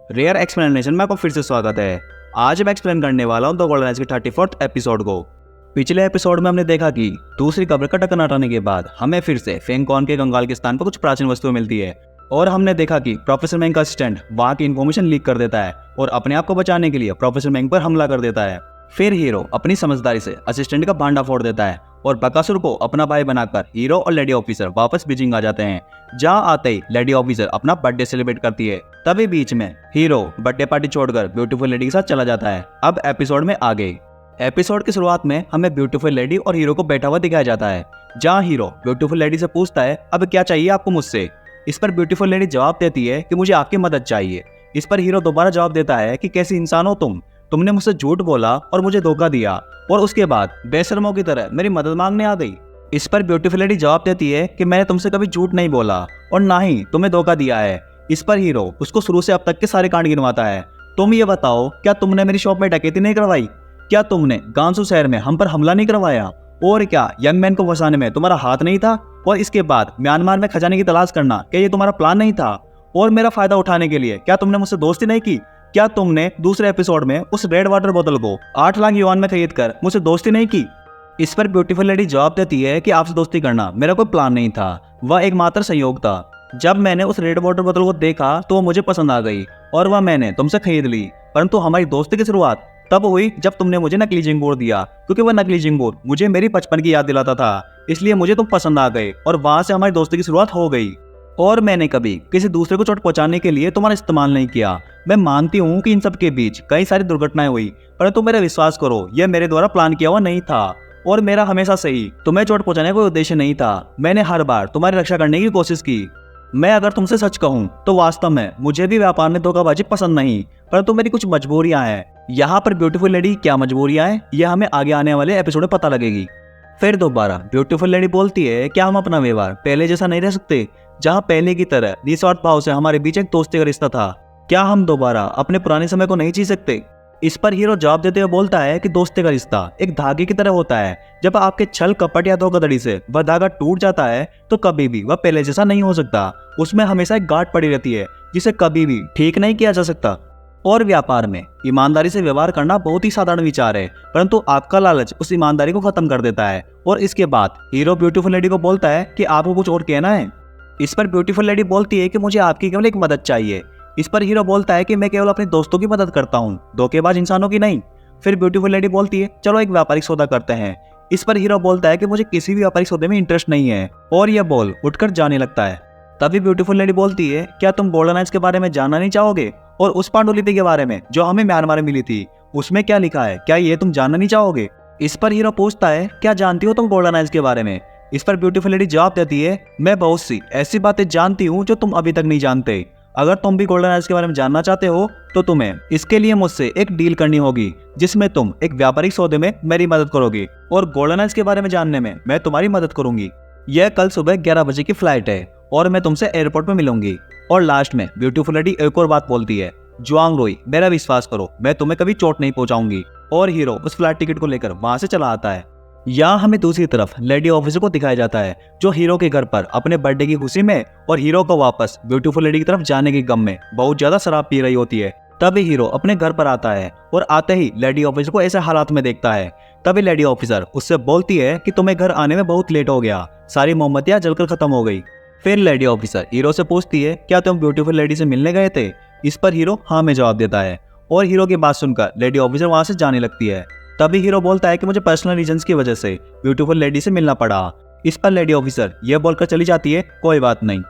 Rare explanation में आपका फिर से स्वागत है। आज मैं एक्सप्लेन करने वाला हूँ द गोल्डन एज की 34th एपिसोड को। पिछले एपिसोड में हमने देखा कि दूसरी कब्र का ढक्कन हटाने के बाद हमें फिर से फेंगकॉन के कंगाल के स्थान पर कुछ प्राचीन वस्तुएं मिलती है और हमने देखा कि प्रोफेसर मैंग का असिस्टेंट वहां की इन्फॉर्मेशन लीक कर देता है और अपने आप को बचाने के लिए प्रोफेसर मैंग पर हमला कर देता है। फिर हीरो अपनी समझदारी से असिस्टेंट का भांडा फोड़ देता है और बकासुर को अपना भाई बनाकर हीरो और लेडी ऑफिसर वापस बीजिंग आ जाते हैं। जहां आते ही लेडी ऑफिसर अपना बर्थडे सेलिब्रेट करती है। तभी बीच में हीरो बर्थडे पार्टी छोड़कर ब्यूटीफुल लेडी के साथ चला जाता है। अब एपिसोड में आगे एपिसोड की शुरुआत में हमें ब्यूटीफुल लेडी और हीरो को बैठा हुआ दिखाया जाता है। जहां हीरो ब्यूटीफुल लेडी से पूछता है अब क्या चाहिए आपको मुझसे। इस पर ब्यूटीफुल लेडी जवाब देती है कि मुझे आपकी मदद चाहिए। इस पर हीरो दोबारा जवाब देता है कि कैसी इंसान हो तुमने मुझसे झूठ बोला और मुझे धोखा दिया और उसके बाद बेशर्मों की तरह मेरी मदद मांगने आ गई। इस पर ब्यूटीफुल लेडी जवाब देती है कि मैंने तुमसे कभी झूठ नहीं बोला और ना ही तुम्हें धोखा दिया है। इस पर हीरो उसको शुरू से अब तक के सारे कांड गिनवाता है। तुम ये बताओ, क्या तुमने मेरी शॉप में डकैती नहीं करवाई? क्या तुमने गांसू शहर में हम पर हमला नहीं करवाया? और क्या यंग मैन को फंसाने में तुम्हारा हाथ नहीं था? और इसके बाद म्यांमार में खजाने की तलाश करना, क्या ये तुम्हारा प्लान नहीं था? और मेरा फायदा उठाने के लिए क्या तुमने मुझसे दोस्ती नहीं की? क्या तुमने दूसरे एपिसोड में उस रेड वाटर बोतल को 8 लाख युआन में खरीद कर मुझसे दोस्ती नहीं की? इस पर ब्यूटीफुल लेडी जवाब देती है कि आपसे दोस्ती करना मेरा कोई प्लान नहीं था, वह एकमात्र संयोग था। जब मैंने उस रेड वाटर बोतल को देखा तो वो मुझे पसंद आ गई और वह मैंने तुमसे खरीद ली। परंतु हमारी दोस्ती की शुरुआत तब हुई जब तुमने मुझे नकली जिंगूर दिया, क्योंकि वह नकली जिंगूर मुझे मेरी बचपन की याद दिलाता था। इसलिए मुझे तुम पसंद आ गए और वहां से हमारी दोस्ती की शुरुआत हो गई। और मैंने कभी किसी दूसरे को चोट पहुंचाने के लिए तुम्हारा इस्तेमाल नहीं किया। मैं मानती हूँ कि इन सब के बीच कई सारी दुर्घटनाएं हुई, परंतु मेरा विश्वास करो, यह मेरे द्वारा प्लान किया हुआ नहीं था और मेरा हमेशा से ही तुम्हें चोट पहुंचाने का कोई उद्देश्य नहीं था। मैंने हर बार तुम्हारी रक्षा करने की कोशिश की। मैं अगर तुमसे सच कहूँ तो वास्तव में मुझे भी व्यापार में धोखाबाजी पसंद नहीं, परंतु मेरी कुछ मजबूरियां हैं। यहाँ पर ब्यूटीफुल लेडी क्या मजबूरियां हैं यह हमें आगे आने वाले एपिसोड में पता लगेगी। फिर दोबारा ब्यूटीफुल लेडी बोलती है क्या हम अपना व्यवहार पहले जैसा नहीं रह सकते, जहाँ पहले की तरह निस्वार्थ भाव से हमारे बीच एक दोस्ती का रिश्ता था? क्या हम दोबारा अपने पुराने समय को नहीं जी सकते? इस पर हीरो जवाब देते हुए बोलता है कि दोस्ती का रिश्ता एक धागे की तरह होता है। जब आपके छल कपट या धोखाधड़ी से वह धागा टूट जाता है तो कभी भी वह पहले जैसा नहीं हो सकता। उसमें हमेशा एक गांठ पड़ी रहती है जिसे कभी भी ठीक नहीं किया जा सकता। और व्यापार में ईमानदारी से व्यवहार करना बहुत ही साधारण विचार है, परंतु आपका लालच उस ईमानदारी को खत्म कर देता है। और इसके बाद हीरो ब्यूटीफुल लेडी को बोलता है कि आपको कुछ और कहना है। इस पर ब्यूटीफुल लेडी बोलती है कि मुझे आपकी केवल एक मदद चाहिए। इस पर हीरो बोलता है कि मैं केवल अपने दोस्तों की मदद करता हूँ, धोखेबाज इंसानों की नहीं। फिर ब्यूटीफुल लेडी बोलती है चलो एक व्यापारिक सौदा करते हैं। इस पर हीरो बोलता है कि मुझे किसी भी व्यापारिक सौदे में इंटरेस्ट नहीं है और यह बोल उठकर जाने लगता है। तभी ब्यूटीफुल लेडी बोलती है क्या तुम गोल्डन आइज के बारे में जानना नहीं चाहोगे और उस पांडुलिपि के बारे में जो हमें म्यांमार में मिली थी, उसमें क्या लिखा है, क्या ये तुम जानना नहीं चाहोगे? इस पर हीरो पूछता है क्या जानती हो तुम गोल्डन आइज के बारे में? इस पर ब्यूटीफुल लेडी जवाब देती है मैं बहुत सी ऐसी बातें जानती हूँ जो तुम अभी तक नहीं जानते। अगर तुम भी गोल्डन आइज के बारे में जानना चाहते हो तो तुम्हें इसके लिए मुझसे एक डील करनी होगी जिसमें तुम एक व्यापारिक सौदे में मेरी मदद करोगे और गोल्डन आइज के बारे में जानने में मैं तुम्हारी मदद करूंगी। यह कल सुबह 11 बजे की फ्लाइट है और मैं तुमसे एयरपोर्ट में मिलूंगी। और लास्ट में ब्यूटीफुल लेडी एक और बात बोलती है जुआंग रोई, मेरा विश्वास करो, मैं तुम्हें कभी चोट नहीं पहुंचाऊंगी। और हीरो उस फ्लाइट टिकट को लेकर वहां से चला आता है। यहाँ हमें दूसरी तरफ लेडी ऑफिसर को दिखाया जाता है जो हीरो के घर पर अपने बर्थडे की खुशी में और हीरो को वापस ब्यूटीफुल लेडी की तरफ जाने के गम में बहुत ज्यादा शराब पी रही होती है। तभी हीरो अपने घर पर आता है और आते ही लेडी ऑफिसर को ऐसे हालात में देखता है। तभी लेडी ऑफिसर उससे बोलती है कि तुम्हें घर आने में बहुत लेट हो गया, सारी मोमबत्तियां जलकर खत्म हो गई। फिर लेडी ऑफिसर हीरो से पूछती है क्या तुम ब्यूटीफुल लेडी से मिलने गए थे? इस पर हीरो हाँ में जवाब देता है और हीरो की बात सुनकर लेडी ऑफिसर वहां से जाने लगती है। तभी हीरो बोलता है कि मुझे पर्सनल रीजंस की वजह से ब्यूटीफुल लेडी से मिलना पड़ा। इस पर लेडी ऑफिसर यह बोलकर चली जाती है कोई बात नहीं।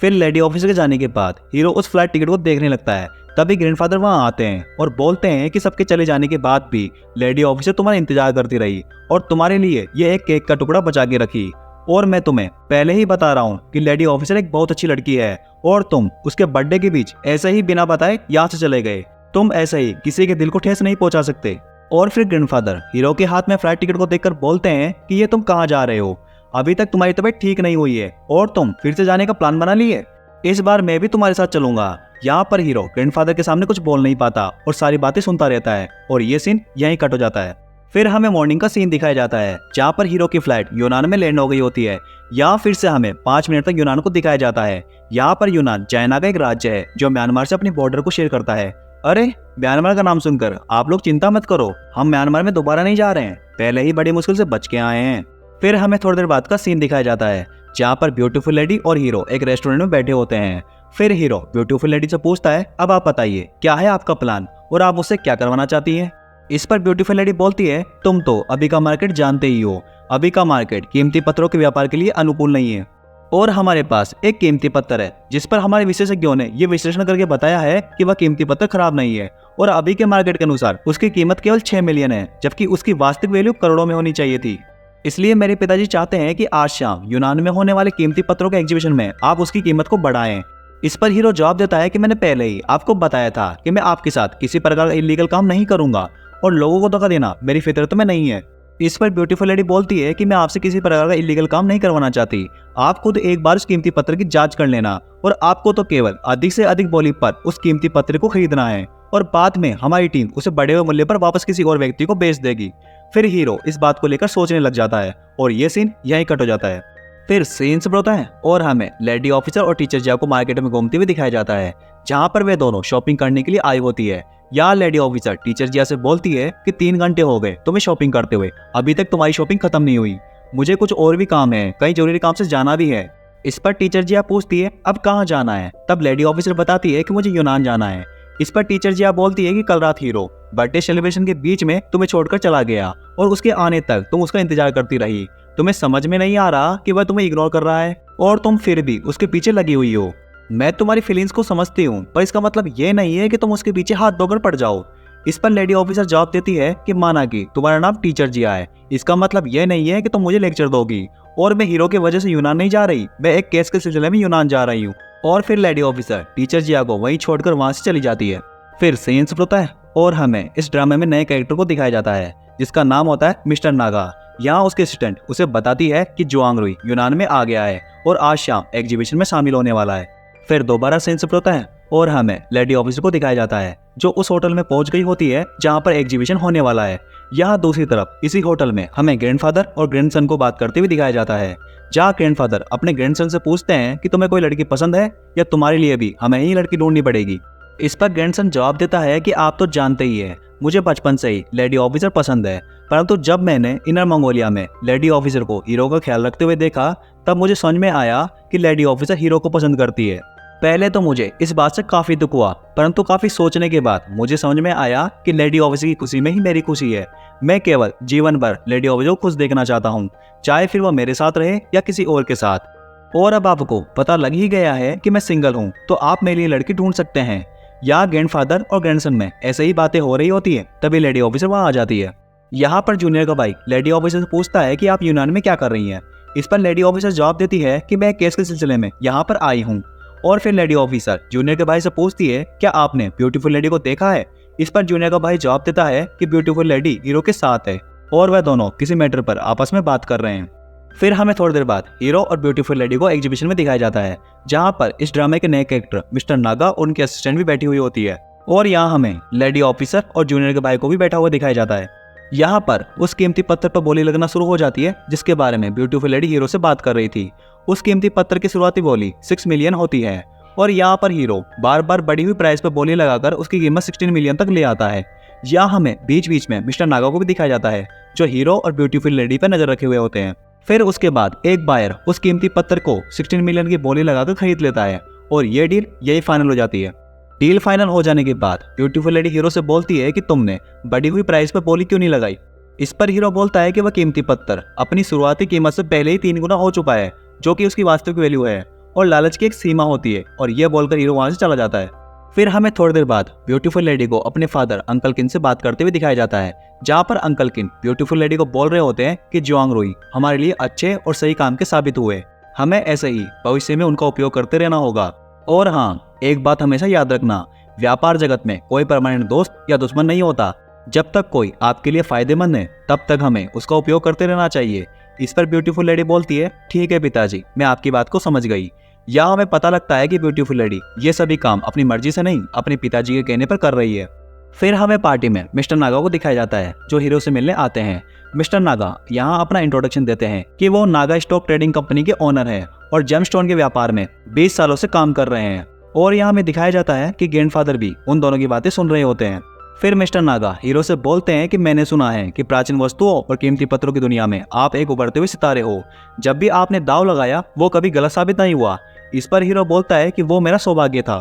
फिर लेडी ऑफिसर के जाने के बाद हीरो उस फ्लाइट टिकट को देखने लगता है। तभी ग्रैंडफादर वहां आते हैं और बोलते हैं कि सबके चले जाने के बाद भी लेडी ऑफिसर तुम्हारा इंतजार करती रही और तुम्हारे लिए यह एक केक का टुकड़ा बचा के रखी। और मैं तुम्हें पहले ही बता रहा हूँ कि लेडी ऑफिसर एक बहुत अच्छी लड़की है और तुम उसके बर्थडे के बीच ऐसे ही बिना बताए यहाँ से चले गए। तुम ऐसे ही किसी के दिल को ठेस नहीं पहुंचा सकते। और फिर ग्रैंडफादर हीरो के हाथ में फ्लाइट टिकट को देखकर बोलते हैं कि ये तुम कहाँ जा रहे हो? अभी तक तुम्हारी तबीयत ठीक नहीं हुई है और तुम फिर से जाने का प्लान बना लिए। इस बार मैं भी तुम्हारे साथ चलूंगा। यहाँ पर हीरो ग्रैंडफादर के सामने कुछ बोल नहीं पाता और सारी बातें सुनता रहता है और ये सीन यहीं कट हो जाता है। फिर हमें मॉर्निंग का सीन दिखाया जाता है जहाँ पर हीरो की फ्लाइट यूनान में लैंड हो गई होती है। यहाँ फिर से हमें 5 मिनट तक यूनान को दिखाया जाता है। यहाँ पर यूनान चाइना का एक राज्य है जो म्यांमार से अपनी बॉर्डर को शेयर करता है। अरे, म्यांमार का नाम सुनकर आप लोग चिंता मत करो, हम म्यांमार में दोबारा नहीं जा रहे हैं, पहले ही बड़ी मुश्किल से बच के आए हैं। फिर हमें थोड़ी देर बाद का सीन दिखाया जाता है जहाँ पर ब्यूटीफुल लेडी और हीरो एक रेस्टोरेंट में बैठे होते हैं। फिर हीरो ब्यूटीफुल लेडी से पूछता है, अब आप बताइए क्या है आपका प्लान और आप उससे क्या करवाना चाहती हैं। इस पर ब्यूटीफुल लेडी बोलती है, तुम तो अभी का मार्केट जानते ही हो, अभी का मार्केट कीमती पत्थरों के व्यापार के लिए अनुकूल नहीं है और हमारे पास एक कीमती पत्थर है जिस पर हमारे विशेषज्ञों ने ये विश्लेषण करके बताया है कि वह कीमती पत्थर खराब नहीं है और अभी के मार्केट के अनुसार उसकी कीमत केवल 6 मिलियन है, जबकि उसकी वास्तविक वैल्यू करोड़ों में होनी चाहिए थी। इसलिए मेरे पिताजी चाहते हैं कि आज शाम यूनान में होने वाले कीमती पत्थरों के एग्जीबिशन में आप उसकी कीमत को बढ़ाएं। इस पर हीरो जवाब देता है कि मैंने पहले ही आपको बताया था कि मैं आपके साथ किसी प्रकार का इलीगल काम नहीं करूंगा और लोगों को धोखा देना मेरी फितरत में नहीं है। इस पर ब्यूटीफुल लेडी बोलती है कि मैं आपसे किसी प्रकार का इलीगल काम नहीं करवाना चाहती, आप खुद एक बार उस कीमती पत्थर की जांच कर लेना और आपको तो केवल अधिक से अधिक बोली पर उस कीमती पत्थर को खरीदना है और बाद में हमारी टीम उसे बढ़े हुए मूल्य पर वापस किसी और व्यक्ति को बेच देगी। फिर हीरो इस बात को लेकर सोचने लग जाता है और ये सीन यहीं कट हो जाता है। फिर सीन सब होता है और हमें लेडी ऑफिसर और टीचर जिया को मार्केट में घूमते हुए दिखाया जाता है जहाँ पर वे दोनों शॉपिंग करने के लिए आई होती है। यहाँ लेडी ऑफिसर टीचर जिया से बोलती है कि 3 घंटे हो गए तुम्हें शॉपिंग करते हुए, अभी तक तुम्हारी शॉपिंग खत्म नहीं हुई, मुझे कुछ और भी काम है, कई जरूरी काम से जाना भी है। इस पर टीचर जिया पूछती है अब कहाँ जाना है, तब लेडी ऑफिसर बताती है कि मुझे यूनान जाना है। इस पर टीचर जिया बोलती है कि कल रात हीरो बर्थडे सेलिब्रेशन के बीच में तुम्हें छोड़कर चला गया और उसके आने तक तुम उसका इंतजार करती रही, तुम्हें समझ में नहीं आ रहा कि वह तुम्हें इग्नोर कर रहा है और तुम फिर भी उसके पीछे लगी हुई हो। मैं तुम्हारी फीलिंग्स को समझती हूँ पर इसका मतलब ये नहीं है कि तुम उसके पीछे हाथ धोकर पड़ जाओ। इस पर लेडी ऑफिसर जवाब देती है कि माना कि तुम्हारा नाम टीचर जिया है, इसका मतलब ये नहीं है कि तुम मुझे लेक्चर दोगी और मैं हीरो की वजह से यूनान नहीं जा रही, मैं एक केस के सिलसिले में यूनान जा रही हूँ। और फिर लेडी ऑफिसर टीचर जिया को वहीं छोड़कर वहां से चली जाती है। फिर सीन शिफ्ट होता है और हमें इस ड्रामे में नए कैरेक्टर को दिखाया जाता है जिसका नाम होता है मिस्टर नागा। यहाँ उसके असिस्टेंट उसे बताती है कि जुआंग रुई यूनान में आ गया है और आज शाम एग्जीबिशन में शामिल होने वाला है। फिर दोबारा सीन शिफ्ट होता है और हमें लेडी ऑफिसर को दिखाया जाता है जो उस होटल में पहुंच गई होती है जहां पर एग्जीबिशन होने वाला है। यहाँ दूसरी तरफ इसी होटल में हमें ग्रैंडफादर और ग्रैंडसन को बात करते हुए दिखाया जाता है जहाँ ग्रैंडफादर अपने ग्रैंडसन से पूछते हैं कि तुम्हें कोई लड़की पसंद है या तुम्हारे लिए भी हमें ही लड़की ढूंढनी पड़ेगी। इस पर ग्रैंडसन जवाब देता है कि आप तो जानते ही है मुझे बचपन से ही लेडी ऑफिसर पसंद है, परंतु जब मैंने इनर मंगोलिया में लेडी ऑफिसर को हीरो का ख्याल रखते हुए देखा तब मुझे समझ में आया कि लेडी ऑफिसर हीरो को पसंद करती है। पहले तो मुझे इस बात से काफी दुख हुआ, परंतु काफी सोचने के बाद मुझे समझ में आया कि लेडी ऑफिसर की खुशी में ही मेरी खुशी है। मैं केवल जीवन भर लेडी ऑफिसर को खुश देखना चाहता हूँ, चाहे फिर वह मेरे साथ रहे या किसी और के साथ। और अब आपको पता लग ही गया है कि मैं सिंगल हूँ, तो आप मेरे लिए लड़की ढूंढ सकते हैं। यहाँ ग्रैंडफादर और ग्रैंडसन में ऐसे ही बातें हो रही होती है तभी लेडी ऑफिसर वहाँ आ जाती है। यहाँ पर जूनियर का भाई लेडी ऑफिसर से पूछता है कि आप यूनान में क्या कर रही हैं। इस पर लेडी ऑफिसर जवाब देती है कि मैं केस के सिलसिले में यहाँ पर आई हूँ। और फिर लेडी ऑफिसर जूनियर के भाई से पूछती है क्या आपने ब्यूटीफुल लेडी को देखा है। इस पर जूनियर का भाई जवाब देता है कि ब्यूटीफुल लेडी हीरो के साथ है और वह दोनों किसी मैटर पर आपस में बात कर रहे हैं। फिर हमें थोड़ी देर बाद हीरो और ब्यूटीफुल लेडी को एग्जीबिशन में दिखाया जाता है जहाँ पर इस ड्रामे के नए कैरेक्टर मिस्टर नागा और उनके असिस्टेंट भी बैठी हुई होती है और यहाँ हमें लेडी ऑफिसर और जूनियर के भाई को भी बैठा हुआ दिखाया जाता है। यहाँ पर उस कीमती पत्थर पर बोली लगना शुरू हो जाती है जिसके बारे में ब्यूटीफुल लेडी हीरो से बात कर रही थी। उस कीमती पत्थर की शुरुआती बोली 6 मिलियन होती है और यहाँ पर हीरो बार बार बढ़ी हुई प्राइस पर बोली लगाकर उसकी कीमत 16 मिलियन तक ले आता है। यहाँ हमें बीच बीच में मिस्टर नागा को भी दिखाया जाता है जो हीरो और ब्यूटीफुल लेडी पर नजर रखे हुए होते हैं। फिर उसके बाद एक बायर उस कीमती पत्थर को 16 मिलियन की बोली लगाकर खरीद लेता है और ये डील यही फाइनल हो जाती है। डील फाइनल हो जाने के बाद ब्यूटीफुल लेडी हीरो से बोलती है कि तुमने बढ़ी हुई प्राइस पर बोली क्यों नहीं लगाई। इस पर हीरो बोलता है कि वह कीमती पत्थर अपनी शुरुआती कीमत से पहले ही 3 गुना हो चुका है जो कि उसकी वास्तविक वैल्यू है और लालच की एक सीमा होती है और यह बोलकर हीरो वहां से चला जाता है। फिर हमें थोड़ी देर बाद ब्यूटीफुल लेडी को अपने फादर अंकल किन से बात करते हुए दिखाया जाता है जहाँ पर अंकल किन ब्यूटीफुल लेडी को बोल रहे होते हैं कि जुआंग रुई हमारे लिए अच्छे और सही काम के साबित हुए, हमें ऐसे ही भविष्य में उनका उपयोग करते रहना होगा। और हाँ, एक बात हमेशा याद रखना, व्यापार जगत में कोई परमानेंट दोस्त या दुश्मन नहीं होता, जब तक कोई आपके लिए फायदेमंद है तब तक हमें उसका उपयोग करते रहना चाहिए। इस पर ब्यूटीफुल लेडी बोलती है ठीक है पिताजी, मैं आपकी बात को समझ गई। यहाँ हमें पता लगता है कि ब्यूटीफुल लेडी ये सभी काम अपनी मर्जी से नहीं अपने पिताजी के कहने पर कर रही है। फिर हमें पार्टी में मिस्टर नागा को दिखाया जाता है जो हीरो से मिलने आते हैं। मिस्टर नागा यहाँ अपना इंट्रोडक्शन देते हैं कि वो नागा स्टॉक ट्रेडिंग कंपनी के ओनर हैं और जेमस्टोन के व्यापार में 20 सालों से काम कर रहे हैं। और यहाँ हमें दिखाया जाता है कि ग्रैंडफादर भी उन दोनों की बातें सुन रहे होते हैं। फिर मिस्टर नागा हीरो से बोलते हैं कि मैंने सुना है कि प्राचीन वस्तुओं और कीमती पत्थरों की दुनिया में आप एक उभरते हुए सितारे हो। जब भी आपने दाव लगाया वो कभी गलत साबित नहीं हुआ। इस पर हीरो बोलता है कि वो मेरा सौभाग्य था।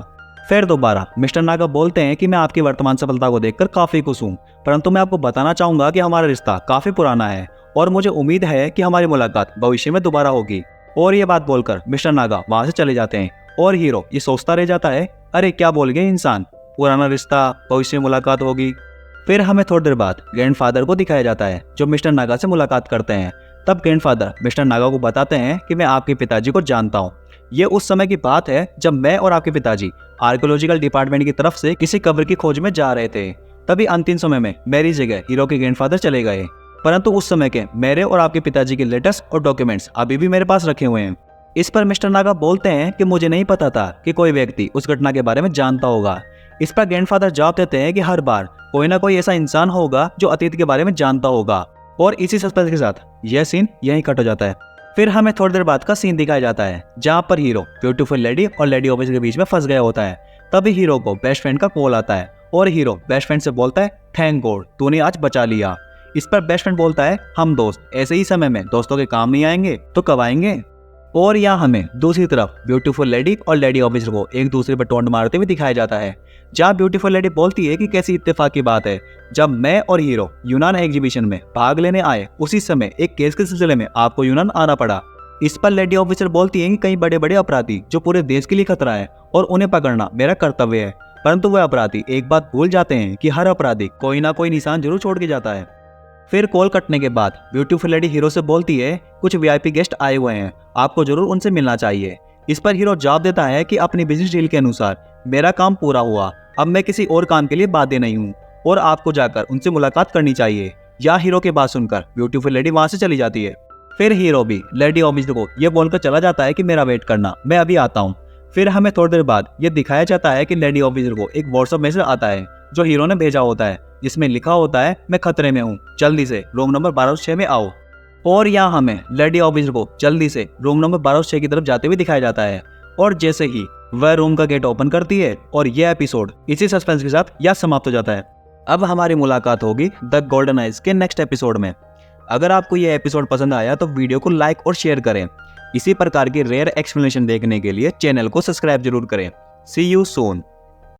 फिर दोबारा मिस्टर नागा बोलते हैं कि मैं आपकी वर्तमान सफलता को देखकर काफी खुश हूँ, परंतु मैं आपको बताना चाहूंगा कि हमारा रिश्ता काफी पुराना है और मुझे उम्मीद है कि हमारी मुलाकात भविष्य में दोबारा होगी। और ये बात बोलकर मिस्टर नागा वहां से चले जाते हैं और हीरो ये सोचता रह जाता है, अरे क्या बोल गए इंसान, पुराना रिश्ता, भविष्य में मुलाकात होगी। फिर हमें थोड़ी देर बाद ग्रैंडफादर को दिखाया जाता है जो मिस्टर नागा से मुलाकात करते हैं। तब ग्रैंडफादर मिस्टर नागा को बताते हैं कि मैं आपके पिताजी को जानता हूँ। ये उस समय की बात है जब मैं और आपके पिताजी आर्कियोलॉजिकल डिपार्टमेंट की तरफ से किसी कब्र की खोज में जा रहे थे। तभी अंतिम समय में मेरी जगह हीरो के ग्रैंडफादर चले गए, परंतु उस समय के मेरे और आपके पिताजी के लेटर्स और डॉक्यूमेंट्स अभी भी मेरे पास रखे हुए हैं। इस पर मिस्टर नागा बोलते हैं कि मुझे नहीं पता था कि कोई व्यक्ति उस घटना के बारे में जानता होगा। इस पर ग्रैंडफादर जवाब देते हैं कि हर बार कोई ना कोई ऐसा इंसान होगा जो अतीत के बारे में जानता होगा। और इसी सस्पेंस के साथ यह सीन यहीं कट हो जाता है। फिर हमें थोड़ी देर बाद का सीन दिखाया जाता है जहाँ पर हीरो ब्यूटीफुल लेडी और लेडी ऑफिसर के बीच में फंस गया होता है। तभी हीरो को बेस्ट फ्रेंड का कॉल आता है और हीरो बेस्ट फ्रेंड से बोलता है, थैंक गॉड तूने आज बचा लिया। इस पर बेस्ट फ्रेंड बोलता है, हम दोस्त ऐसे ही समय में दोस्तों के काम नहीं आएंगे तो कब आएंगे। और यहाँ हमें दूसरी तरफ ब्यूटीफुल लेडी और लेडी ऑफिसर को एक दूसरे पर टोंट मारते हुए दिखाया जाता है, जहाँ ब्यूटीफुल लेडी बोलती है कि कैसी इत्तेफाक की बात है, जब मैं और हीरो यूनान एग्जीबिशन में भाग लेने आए उसी समय एक केस के सिलसिले में आपको यूनान आना पड़ा। इस पर लेडी ऑफिसर बोलती है कि कई बड़े बड़े अपराधी जो पूरे देश के लिए खतरा है और उन्हें पकड़ना मेरा कर्तव्य है, परंतु वह अपराधी एक बात भूल जाते हैं कि हर अपराधी कोई ना कोई निशान जरूर छोड़ के जाता है। फिर कॉल कटने के बाद ब्यूटीफुल लेडी हीरो से बोलती है, कुछ वीआईपी गेस्ट आए हुए हैं, आपको जरूर उनसे मिलना चाहिए। इस पर हीरो जवाब देता है कि अपनी बिजनेस डील के अनुसार मेरा काम पूरा हुआ, अब मैं किसी और काम के लिए बाध्य नहीं हूँ और आपको जाकर उनसे मुलाकात करनी चाहिए। या हीरो की बात सुनकर ब्यूटीफुल लेडी वहां से चली जाती है। फिर हीरो भी लेडी ऑफिसर को यह बोलकर चला जाता है कि मेरा वेट करना, मैं अभी आता हूँ। फिर हमें थोड़ी देर बाद यह दिखाया जाता है कि लेडी ऑफिसर को एक व्हाट्सएप मैसेज आता है जो हीरो ने भेजा होता है, जिसमें लिखा होता है, मैं खतरे में हूँ, जल्दी से रूम नंबर 1206 में आओ। और यहाँ हमें लेडी ऑफिसर को जल्दी से रूम नंबर 1206 की तरफ जाते हुए दिखाया जाता है और जैसे ही वह रूम का गेट ओपन करती है और यह एपिसोड इसी सस्पेंस के साथ यह समाप्त हो जाता है। अब हमारी मुलाकात होगी द गोल्डन आइज के नेक्स्ट एपिसोड में। अगर आपको यह एपिसोड पसंद आया तो वीडियो को लाइक और शेयर करें। इसी प्रकार की रेयर एक्सप्लेनेशन देखने के लिए चैनल को सब्सक्राइब जरूर करें। सी यू सून।